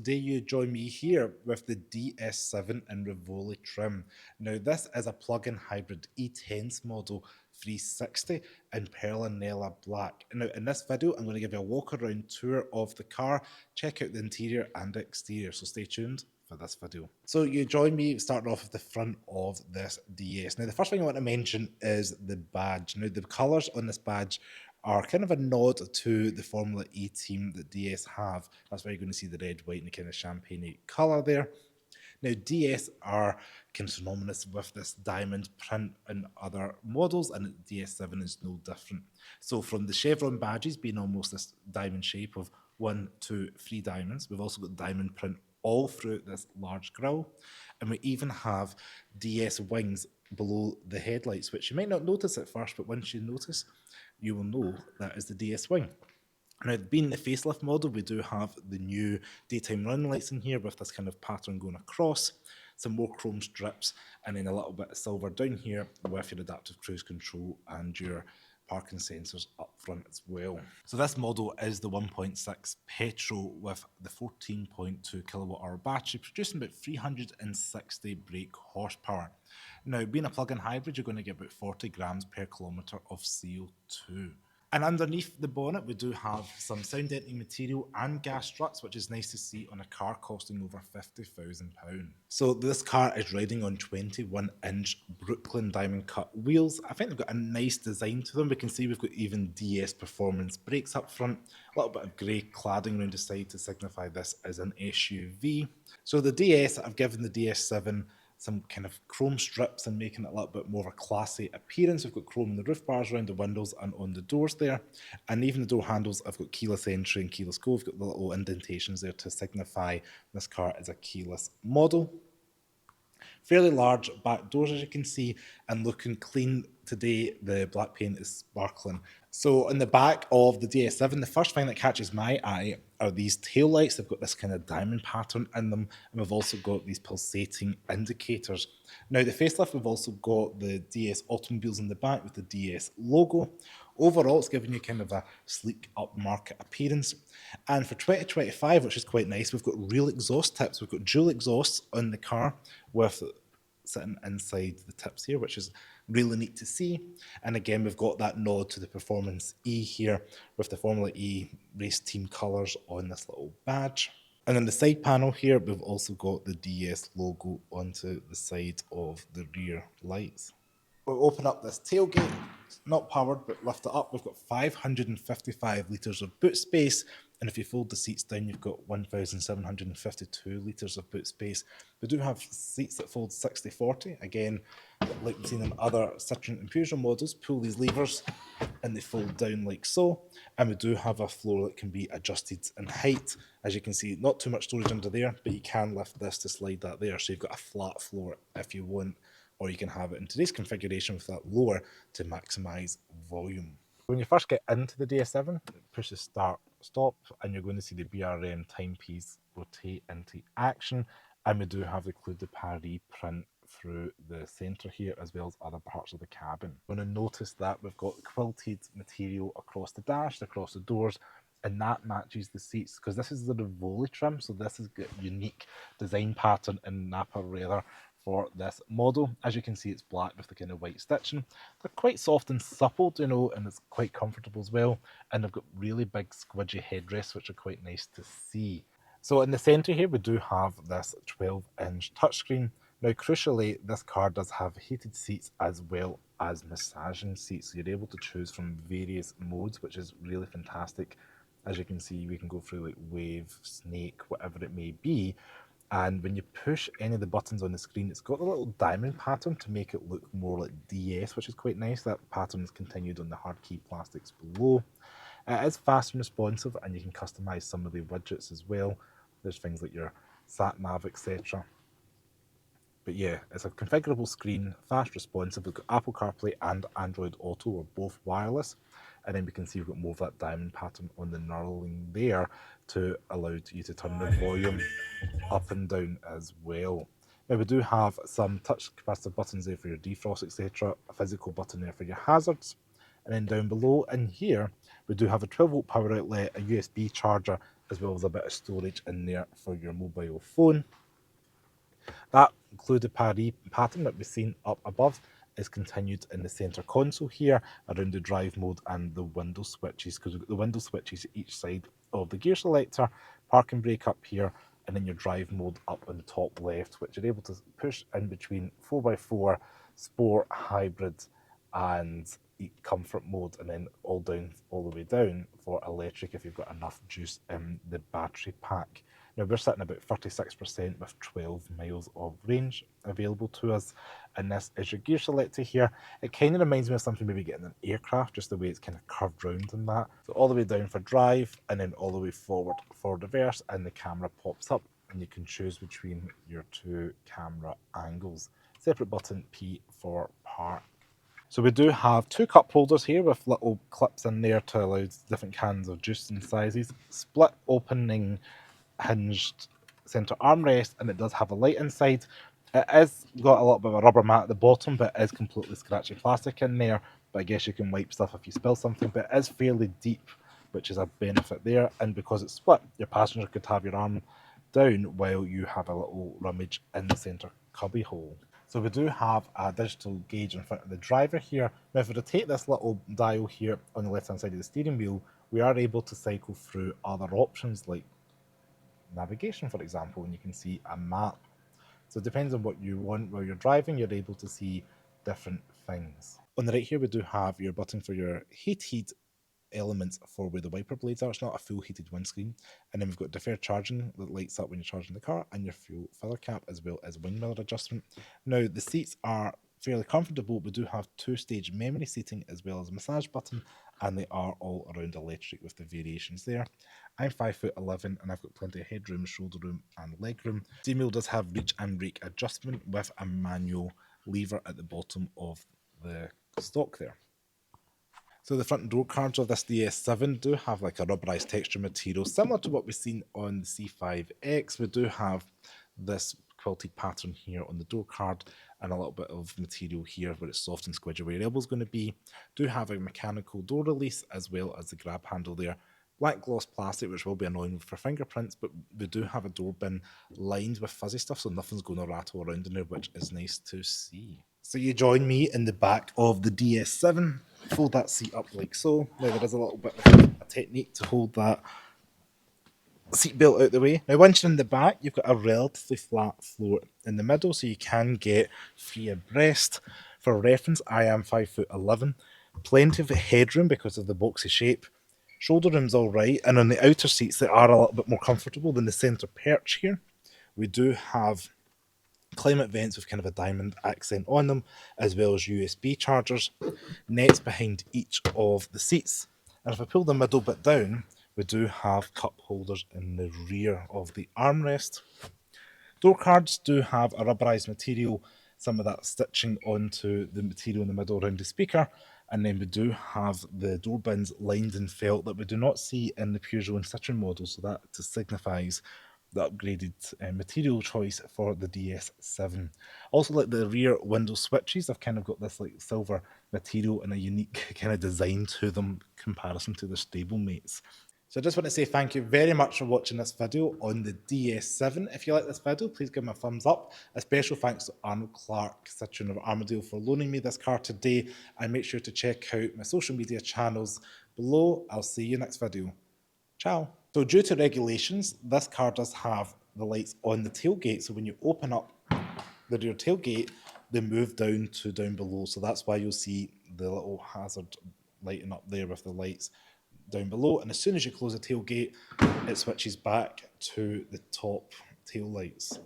today you join me here with the DS7 in Rivoli trim. Now this is a plug-in hybrid E10s model 360 in Pearl and Nella Black. Now in this video I'm going to give you a walk around tour of the car, check out the interior and exterior, so stay tuned for this video. So you join me starting off with the front of this DS. Now the first thing I want to mention is the badge. Now the colours on this badge are kind of a nod to the Formula E team that DS have. That's why you're going to see the red, white, and the kind of champagne colour there. Now, DS are kind of synonymous with this diamond print in other models, and the DS7 is no different. So, from the chevron badges being almost this diamond shape of 1, 2, 3 diamonds, we've also got diamond print all through this large grille, and we even have DS wings below the headlights, which you might not notice at first, but once you notice, you will know that is the DS wing. Now, being the facelift model, we do have the new daytime running lights in here with this kind of pattern going across, some more chrome strips, and then a little bit of silver down here with your adaptive cruise control and your parking sensors up front as well. So this model is the 1.6 petrol with the 14.2 kilowatt hour battery, producing about 360 brake horsepower. Now, being a plug-in hybrid, you're going to get about 40 grams per kilometre of CO2. And underneath the bonnet, we do have some sound deadening material and gas struts, which is nice to see on a car costing over £50,000. So this car is riding on 21-inch Brooklyn diamond cut wheels. I think they've got a nice design to them. We can see we've got even DS performance brakes up front, a little bit of grey cladding around the side to signify this as an SUV. So the DS, I've given the DS7 some kind of chrome strips and making it a little bit more of a classy appearance. We've got chrome in the roof bars around the windows and on the doors there. And even the door handles, I've got keyless entry and keyless go. We've got the little indentations there to signify this car is a keyless model. Fairly large back doors, as you can see, and looking clean today. The black paint is sparkling. So in the back of the DS7, the first thing that catches my eye are these tail lights. They've got this kind of diamond pattern in them, and we've also got these pulsating indicators. Now, the facelift, we've also got the DS automobiles in the back with the DS logo. Overall, it's giving you kind of a sleek upmarket appearance. And for 2025, which is quite nice, we've got real exhaust tips. We've got dual exhausts on the car with sitting inside the tips here, which is really neat to see. And again, we've got that nod to the Performance E here with the Formula E race team colours on this little badge. And on the side panel here, we've also got the DS logo onto the side of the rear lights. We'll open up this tailgate. It's not powered, but lift it up. We've got 555 litres of boot space. And if you fold the seats down, you've got 1,752 litres of boot space. We do have seats that fold 60-40. Again, like we've seen in other Citroen and Peugeot models, pull these levers and they fold down like so. And we do have a floor that can be adjusted in height. As you can see, not too much storage under there, but you can lift this to slide that there. So you've got a flat floor if you want, or you can have it in today's configuration with that lower to maximise volume. When you first get into the DS7, push the start, stop, and you're going to see the BRM timepiece rotate into action. And we do have the Clou de Paris print through the centre here, as well as other parts of the cabin. You're going to notice that we've got quilted material across the dash, across the doors, and that matches the seats, because this is the Rivoli trim, so this is a unique design pattern in Napa leather for this model. As you can see, it's black with the kind of white stitching. They're quite soft and supple, you know, and it's quite comfortable as well. And they've got really big squidgy headrests, which are quite nice to see. So in the centre here, we do have this 12-inch touchscreen. Now, crucially, this car does have heated seats as well as massaging seats. So you're able to choose from various modes, which is really fantastic. As you can see, we can go through like wave, snake, whatever it may be. And when you push any of the buttons on the screen, it's got a little diamond pattern to make it look more like DS, which is quite nice. That pattern is continued on the hard key plastics below. It is fast and responsive, and you can customize some of the widgets as well. There's things like your sat nav, etc. But yeah, it's a configurable screen, fast responsive. We've got Apple CarPlay and Android Auto, are both wireless. And then we can see we've got more of that diamond pattern on the knurling there to allow you to turn the volume up and down as well. Now, we do have some touch capacitive buttons there for your defrost, etc. A physical button there for your hazards. And then down below in here, we do have a 12-volt power outlet, a USB charger, as well as a bit of storage in there for your mobile phone. That included pattern that we've seen up above is continued in the centre console here around the drive mode and the window switches, because we've got the window switches each side of the gear selector, park and brake up here, and then your drive mode up on the top left, which you're able to push in between 4x4, sport, hybrid, and comfort mode, and then all the way down for electric if you've got enough juice in the battery pack. Now we're sitting about 36% with 12 miles of range available to us, and this is your gear selector here. It kind of reminds me of something maybe getting an aircraft, just the way it's kind of curved round and that. So all the way down for drive, and then all the way forward for reverse, and the camera pops up, and you can choose between your two camera angles. Separate button P for park. So we do have two cup holders here with little clips in there to allow different cans of juice and sizes. Split opening hinged centre armrest, and it does have a light inside. It is got a little bit of a rubber mat at the bottom, but it is completely scratchy plastic in there. But I guess you can wipe stuff if you spill something, but it is fairly deep, which is a benefit there. And because it's split, your passenger could have your arm down while you have a little rummage in the centre cubby hole. So we do have a digital gauge in front of the driver here. Now if we rotate this little dial here on the left hand side of the steering wheel, we are able to cycle through other options like navigation, for example, and you can see a map. So it depends on what you want while you're driving, you're able to see different things. On the right here, we do have your button for your heated elements for where the wiper blades are. It's not a full heated windscreen. And then we've got deferred charging that lights up when you're charging the car, and your fuel filler cap, as well as wing mirror adjustment. Now the seats are fairly comfortable. We do have two-stage memory seating as well as a massage button, and they are all around electric with the variations there. I'm 5'11" and I've got plenty of headroom, shoulder room, and leg room. Steering wheel does have reach and brake adjustment with a manual lever at the bottom of the stock there. So the front door cards of this DS7 do have like a rubberized texture material similar to what we've seen on the C5X. We do have this quilted pattern here on the door card and a little bit of material here where it's soft and squidgy where your elbow's going to be. Do have a mechanical door release as well as the grab handle there. Black gloss plastic, which will be annoying for fingerprints, but we do have a door bin lined with fuzzy stuff, so nothing's going to rattle around in there, which is nice to see. So you join me in the back of the DS7. Fold that seat up like so. Now there is a little bit of a technique to hold that seatbelt out the way. Now once you're in the back, you've got a relatively flat floor in the middle, so you can get free abreast. For reference, I am 5'11". Plenty of headroom because of the boxy shape. Shoulder room's all right, and on the outer seats they are a little bit more comfortable than the centre perch here. We do have climate vents with kind of a diamond accent on them, as well as USB chargers. Nets behind each of the seats. And if I pull the middle bit down, we do have cup holders in the rear of the armrest. Door cards do have a rubberized material, some of that stitching onto the material in the middle around the speaker. And then we do have the door bins lined in felt that we do not see in the Peugeot and Citroen model, so that signifies the upgraded material choice for the DS7. Also, like the rear window switches, I've kind of got this like silver material and a unique kind of design to them comparison to the stablemates. So I just want to say thank you very much for watching this video on the DS7. If you like this video, please give me a thumbs up. A special thanks to Arnold Clark Citroen of Armadale for loaning me this car today. And make sure to check out my social media channels below. I'll see you next video. Ciao. So due to regulations, this car does have the lights on the tailgate. So when you open up the rear tailgate, they move down to down below. So that's why you'll see the little hazard lighting up there with the lights down below. And as soon as you close the tailgate, it switches back to the top tail lights.